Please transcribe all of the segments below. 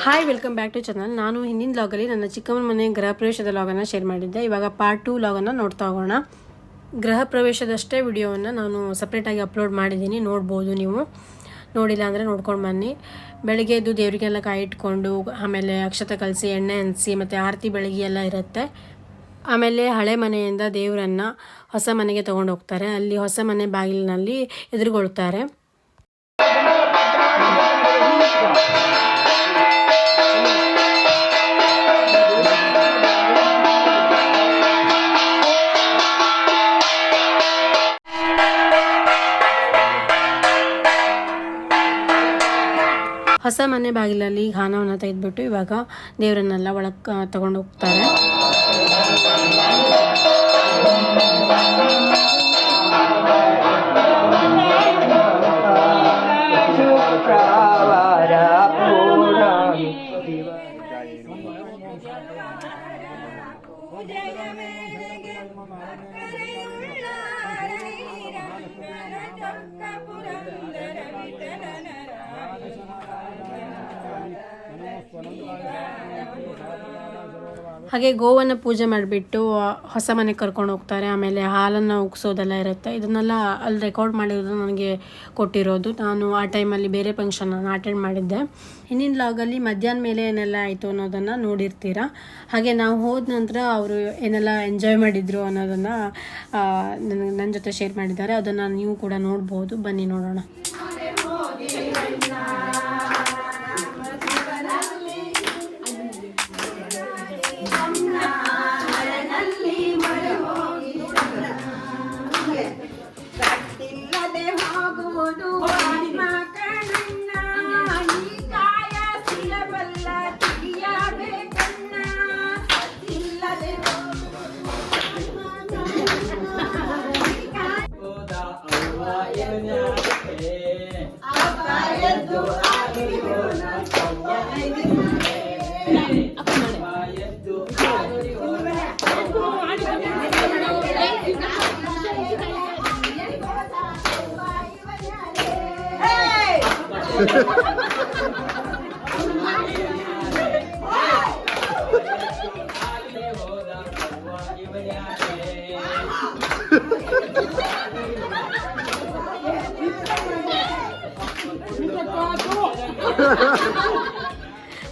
Hi, welcome back to channel. ನಾನು ಹಿಂದಿನ ಲಾಗಲ್ಲಿ ನನ್ನ ಚಿಕ್ಕಮ್ಮನ ಮನೆ ಗೃಹ ಪ್ರವೇಶದ ಲಾಗನ್ನು ಶೇರ್ ಮಾಡಿದ್ದೆ. ಇವಾಗ ಪಾರ್ಟ್ 2 ಲಾಗನ್ನು ನೋಡ್ತಾ ಹೋಗೋಣ. ಗೃಹ ಪ್ರವೇಶದಷ್ಟೇ ವಿಡಿಯೋವನ್ನು ನಾನು ಸಪ್ರೇಟಾಗಿ ಅಪ್ಲೋಡ್ ಮಾಡಿದ್ದೀನಿ, ನೋಡ್ಬೋದು. ನೀವು ನೋಡಿಲ್ಲ ಅಂದರೆ ನೋಡ್ಕೊಂಡು ಬನ್ನಿ. ಬೆಳಗ್ಗೆ ಎದ್ದು ದೇವರಿಗೆಲ್ಲ ಕಾಯಿ ಇಟ್ಕೊಂಡು, ಆಮೇಲೆ ಅಕ್ಷತೆ ಕಲಸಿ, ಎಣ್ಣೆ ಹಂಚಿಸಿ, ಮತ್ತು ಆರತಿ ಬೆಳಗ್ಗೆ ಎಲ್ಲ ಇರುತ್ತೆ. ಆಮೇಲೆ ಹಳೆ ಮನೆಯಿಂದ ದೇವರನ್ನು ಹೊಸ ಮನೆಗೆ ತೊಗೊಂಡು ಹೋಗ್ತಾರೆ. ಅಲ್ಲಿ ಹೊಸ ಮನೆ ಬಾಗಿಲಿನಲ್ಲಿ ಎದುರುಗೊಳ್ತಾರೆ. ಹೊಸ ಮನೆ ಬಾಗಿಲಲ್ಲಿ ಗಾನವನ್ನು ತೆಗೆದುಬಿಟ್ಟು ಇವಾಗ ದೇವರನ್ನೆಲ್ಲ ಒಳಗೆ ತಗೊಂಡು ಹೋಗ್ತಾರೆ. ಹಾಗೆ ಗೋವನ್ನು ಪೂಜೆ ಮಾಡಿಬಿಟ್ಟು ಹೊಸ ಮನೆಗೆ ಕರ್ಕೊಂಡು ಹೋಗ್ತಾರೆ. ಆಮೇಲೆ ಹಾಲನ್ನು ಉಗ್ಸೋದೆಲ್ಲ ಇರುತ್ತೆ. ಇದನ್ನೆಲ್ಲ ಅಲ್ಲಿ ರೆಕಾರ್ಡ್ ಮಾಡಿರೋದು ನನಗೆ ಕೊಟ್ಟಿರೋದು. ನಾನು ಆ ಟೈಮಲ್ಲಿ ಬೇರೆ ಫಂಕ್ಷನನ್ನು ಅಟೆಂಡ್ ಮಾಡಿದ್ದೆ. ಹಿಂದಿನ ಲಾಗಲ್ಲಿ ಮಧ್ಯಾಹ್ನ ಮೇಲೆ ಏನೆಲ್ಲ ಆಯಿತು ಅನ್ನೋದನ್ನು ನೋಡಿರ್ತೀರ. ಹಾಗೆ ನಾವು ಹೋದ ನಂತರ ಅವರು ಏನೆಲ್ಲ ಎಂಜಾಯ್ ಮಾಡಿದರು ಅನ್ನೋದನ್ನು ನನ್ನ ಜೊತೆ ಶೇರ್ ಮಾಡಿದ್ದಾರೆ. ಅದನ್ನು ನೀವು ಕೂಡ ನೋಡ್ಬೋದು. ಬನ್ನಿ ನೋಡೋಣ.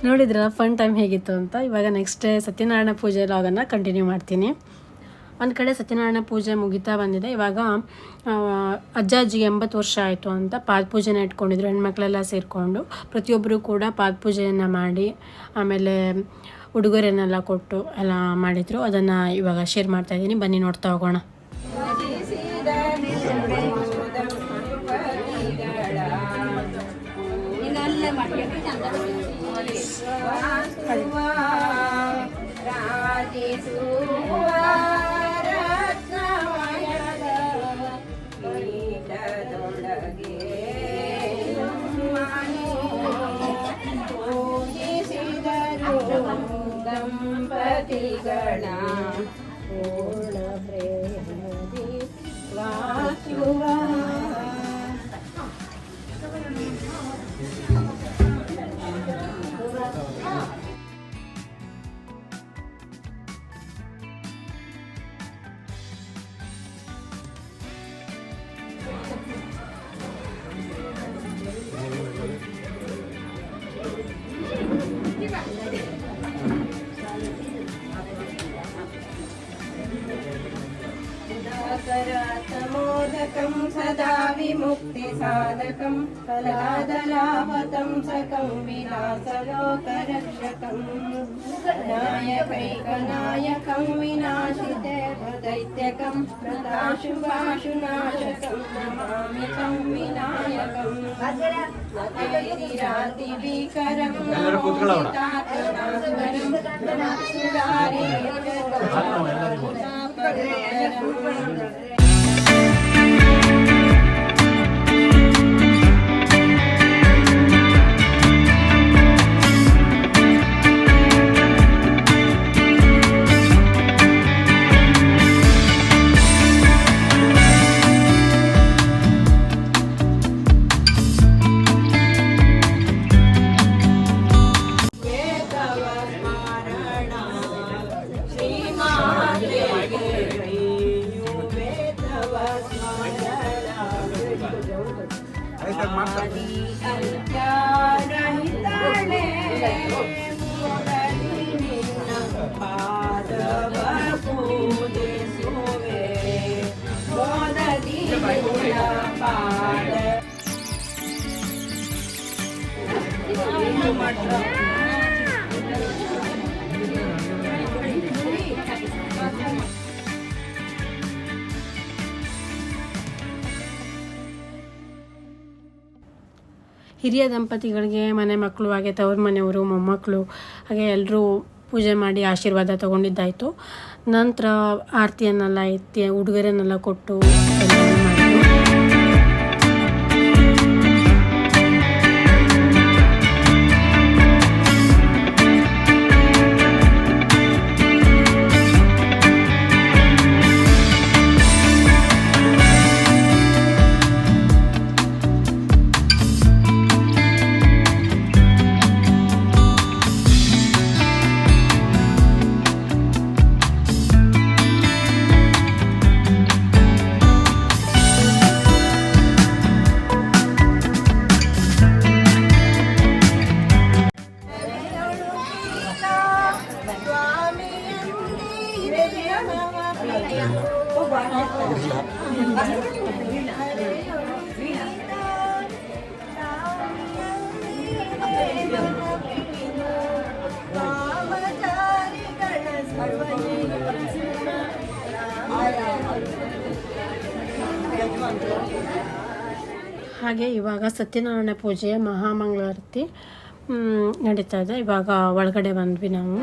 ನೋಡಿದ್ರಲ್ಲ ಫನ್ ಟೈಮ್ ಹೇಗಿತ್ತು ಅಂತ. ಇವಾಗ ನೆಕ್ಸ್ಟ್ ಸತ್ಯನಾರಾಯಣ ಪೂಜೆ ಲಾಗನ್ನು ಕಂಟಿನ್ಯೂ ಮಾಡ್ತೀನಿ. ಒಂದು ಕಡೆ ಸತ್ಯನಾರಾಯಣ ಪೂಜೆ ಮುಗಿತಾ ಬಂದಿದೆ. ಇವಾಗ ಅಜ್ಜಿಗೆ 80 ವರ್ಷ ಆಯಿತು ಅಂತ ಪಾದಪೂಜೆನ ಇಟ್ಕೊಂಡಿದ್ರು. ಹೆಣ್ಮಕ್ಳೆಲ್ಲ ಸೇರಿಕೊಂಡು ಪ್ರತಿಯೊಬ್ಬರು ಕೂಡ ಪಾದಪೂಜೆಯನ್ನು ಮಾಡಿ ಆಮೇಲೆ ಉಡುಗೊರೆನೆಲ್ಲ ಕೊಟ್ಟು ಎಲ್ಲ ಮಾಡಿದರು. ಅದನ್ನು ಇವಾಗ ಶೇರ್ ಮಾಡ್ತಾಯಿದ್ದೀನಿ. ಬನ್ನಿ ನೋಡ್ತಾ ಹೋಗೋಣ. ದಂಪತಿಗಳ ಪೂರ್ಣ ಪ್ರೇಮದಿ ವಾಸುವ मोदकं सदा विमुक्तिसाधकं कलादलापतं सकं विलासलोकरक्षकं नायकैकनायकं विनाशितेर्दैत्यकं प्रदाशुभाशुनाशकं नमामि तं विनायकं नतैरिरातिभीकरं सुरारेर्जगं ಆದಿ ಅಂತ್ಯರಹಿತಳೆ ಮೊದಲಿ ನಿನ್ನ ಪಾದವ ಪೂಜಿಸುವೆ ಮೊದಲಿ ನಿನ್ನ ಪಾದ ಹಿರಿಯ ದಂಪತಿಗಳಿಗೆ ಮನೆ ಮಕ್ಕಳು ಹಾಗೆ ತವ್ರ ಮನೆಯವರು ಮೊಮ್ಮಕ್ಕಳು ಹಾಗೆ ಎಲ್ಲರೂ ಪೂಜೆ ಮಾಡಿ ಆಶೀರ್ವಾದ ತಗೊಂಡಿದ್ದಾಯಿತು. ನಂತರ ಆರತಿಯನ್ನೆಲ್ಲ ಎತ್ತಿ ಉಡುಗೊರೆನೆಲ್ಲ ಕೊಟ್ಟು ಹಾಗೆ ಇವಾಗ ಸತ್ಯನಾರಾಯಣ ಪೂಜೆಯ ಮಹಾಮಂಗಳಾರತಿ ನಡೀತಾ ಇದೆ. ಇವಾಗ ಒಳಗಡೆ ಬಂದ್ವಿ ನಾವು.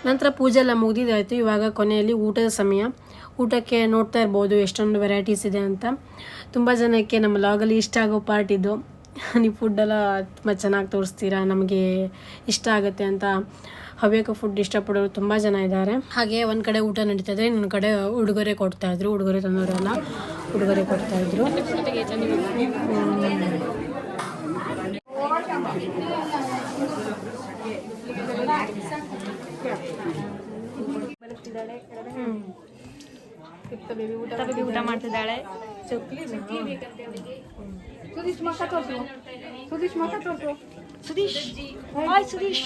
ನಂತರ ಪೂಜೆ ಎಲ್ಲ ಮುಗಿದಿದ್ದಾಯಿತು. ಇವಾಗ ಕೊನೆಯಲ್ಲಿ ಊಟದ ಸಮಯ. ಊಟಕ್ಕೆ ನೋಡ್ತಾ ಇರ್ಬೋದು ಎಷ್ಟೊಂದು ವೆರೈಟೀಸ್ ಇದೆ ಅಂತ. ತುಂಬ ಜನಕ್ಕೆ ನಮ್ಮ ಲಾಗಲ್ಲಿ ಇಷ್ಟ ಆಗೋ ಪಾರ್ಟ್ ಇದು. ನೀವು ಫುಡ್ಡೆಲ್ಲ ತುಂಬ ಚೆನ್ನಾಗಿ ತೋರಿಸ್ತೀರಾ, ನಮಗೆ ಇಷ್ಟ ಆಗುತ್ತೆ ಅಂತ ಹವ್ಯಕ ಫುಡ್ ಇಷ್ಟಪಡೋರು ತುಂಬ ಜನ ಇದ್ದಾರೆ. ಹಾಗೆ ಒಂದು ಕಡೆ ಊಟ ನಡೀತಾಯಿದ್ರೆ ಇನ್ನೊಂದು ಕಡೆ ಉಡುಗೊರೆ ಕೊಡ್ತಾಯಿದ್ರು. ಉಡುಗೊರೆ ತಂದವರೆಲ್ಲ ಉಡುಗೊರೆ ಕೊಡ್ತಾಯಿದ್ರು. ಊಟ ಮಾಡ್ತಿದ್ದಾಳೆ. ಸುದೀಶ್ ಹಾಯ್ ಸುದೀಶ್.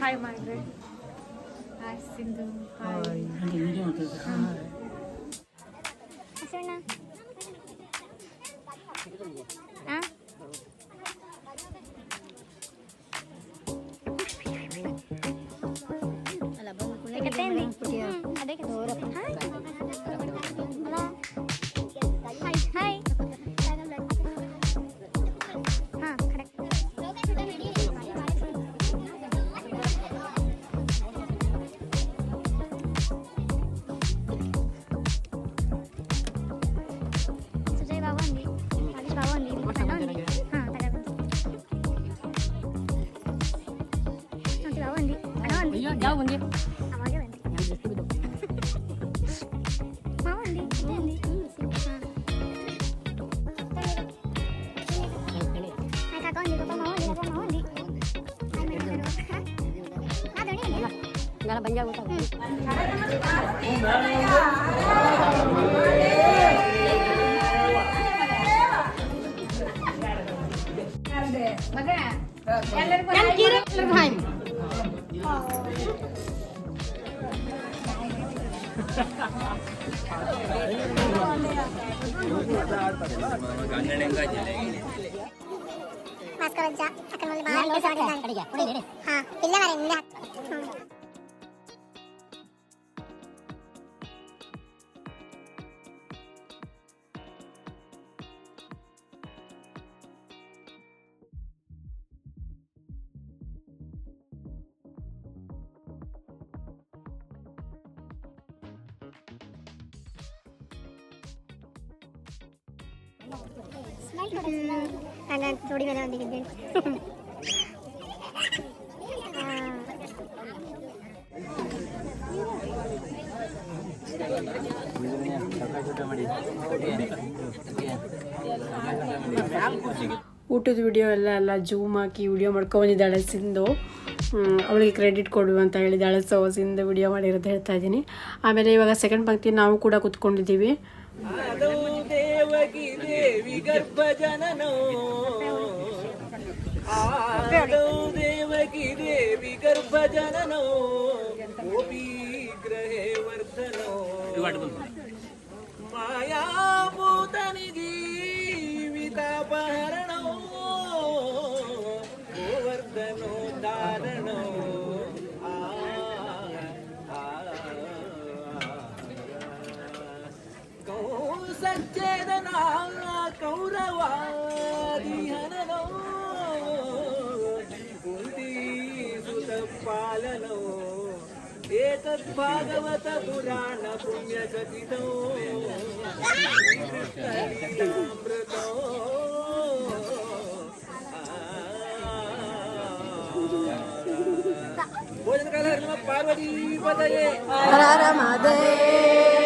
ಹಾಯ್ ಮಾಡ್ರಿ. ಹಾಯ್ ಸಿಂಧು. ಹಾಯ್. थोड़ी मैंने देखी ಊಟದ ವಿಡಿಯೋ ಎಲ್ಲ ಜೂಮ್ ಹಾಕಿ ವಿಡಿಯೋ ಮಾಡ್ಕೊಂಬಂದಿದ್ದಾಳೆ ಸಿಂಧು. ಅವಳಿಗೆ ಕ್ರೆಡಿಟ್ ಕೊಡು ಅಂತ ಹೇಳಿದ್ದಾಳೆ. ಸೊ ಸಿಂಧು ವಿಡಿಯೋ ಮಾಡಿರೋದು ಹೇಳ್ತಾ ಇದ್ದೀನಿ. ಆಮೇಲೆ ಇವಾಗ ಸೆಕೆಂಡ್ ಪಂಕ್ತಿ ನಾವು ಕೂಡ ಕೂತ್ಕೊಂಡಿದ್ದೀವಿ. ದೇವಕಿ ದೇವಿ ಗರ್ಭಜನನೋ ದೇವಕಿ ದೇವಿ ಗರ್ಭಜನನೋ ಗೋಪಿ ಗ್ರಹೇ ವರ್ಧನೋ ಮಾಯಾಭೂತನಿ ಜೀವಿತಾಪಹರಣೋ ಗೋವರ್ಧನೋ ಧಾರಣೋ ಸಚ್ಚೇದನ ಕೌರವಾದಿಹನನೋ ಕುಂತಿ ಸುತ ಪಾಲನೋ ಏತದ್ ಭಾಗವತ ಪುರಾಣ ಪುಣ್ಯ ಸಚಿತೋ ಅಮೃತೋ ಭೋಜನ ಕಾಲ ಪಾರ್ವತಿ ಪದಯೇ ಹರ ಹರ ಮಹಾದೇವ.